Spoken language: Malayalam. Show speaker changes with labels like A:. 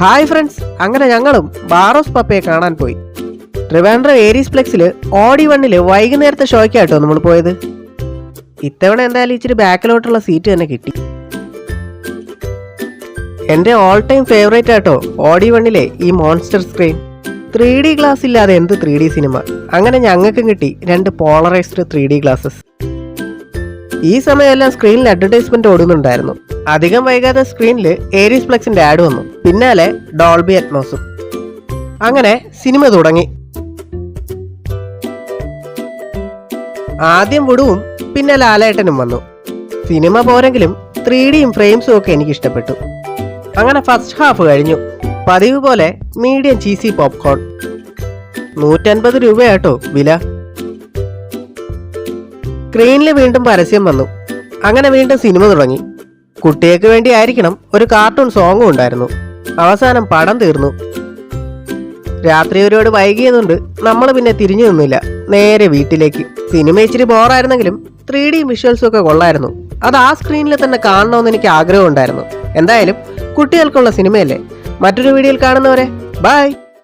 A: ഹായ് ഫ്രണ്ട്സ്, അങ്ങനെ ഞങ്ങളും ബാറോസ് പപ്പയെ കാണാൻ പോയി. ട്രിവാൻഡ്രം ഏരീസ് പ്ലെക്സിൽ ഓഡി 1 വൈകുന്നേരത്തെ ഷോയ്ക്കാട്ടോ നമ്മൾ പോയത്. ഇത്തവണ എന്തായാലും ഇച്ചിരി ബാക്കിലോട്ടുള്ള സീറ്റ് തന്നെ കിട്ടി. എൻ്റെ ഓൾ ടൈം ഫേവറേറ്റ് ആട്ടോ ഓഡി 1 ഈ മോൺസ്റ്റർ സ്ക്രീൻ. 3D ഗ്ലാസ് ഇല്ലാതെ എന്ത് 3D സിനിമ. അങ്ങനെ ഞങ്ങൾക്കും കിട്ടി 2 പോളറൈസ്ഡ് 3D ഗ്ലാസസ്. ഈ സമയമെല്ലാം സ്ക്രീനിൽ അഡ്വർടൈസ്മെന്റ് ഓടുന്നുണ്ടായിരുന്നു. അധികം വൈകാതെ സ്ക്രീനിൽ ഏരീസ് പ്ലെക്സിന്റെ ആഡ് വന്നു. പിന്നാലെ ഡോൾബി അറ്റ്മോസും. അങ്ങനെ സിനിമ തുടങ്ങി. ആദ്യം വിടുവും പിന്നെ ലാലേട്ടനും വന്നു. സിനിമ പോരെങ്കിലും 3Dയും ഫ്രെയിംസും ഒക്കെ എനിക്ക് ഇഷ്ടപ്പെട്ടു. അങ്ങനെ ഫസ്റ്റ് ഹാഫ് കഴിഞ്ഞു. പതിവ് പോലെ മീഡിയം ചീസി പോപ്കോൺ. 150 രൂപയാട്ടോ വില. സ്ക്രീനിൽ വീണ്ടും പരസ്യം വന്നു. അങ്ങനെ വീണ്ടും സിനിമ തുടങ്ങി. കുട്ടികൾക്ക് വേണ്ടി ആയിരിക്കണം ഒരു കാർട്ടൂൺ സോങ്ങും ഉണ്ടായിരുന്നു. അവസാനം പടം തീർന്നു. രാത്രി ഒരുപാട് വൈകിയതുകൊണ്ട് നമ്മൾ പിന്നെ തിരിഞ്ഞു നിന്നില്ല, നേരെ വീട്ടിലേക്ക്. സിനിമ ഇച്ചിരി ബോറായിരുന്നെങ്കിലും 3D വിഷ്വൽസും ഒക്കെ കൊള്ളായിരുന്നു. അത് ആ സ്ക്രീനിൽ തന്നെ കാണണമെന്ന് എനിക്ക് ആഗ്രഹം ഉണ്ടായിരുന്നു. എന്തായാലും കുട്ടികൾക്കുള്ള സിനിമയല്ലേ. മറ്റൊരു വീഡിയോയിൽ കാണുന്നവരെ ബൈ.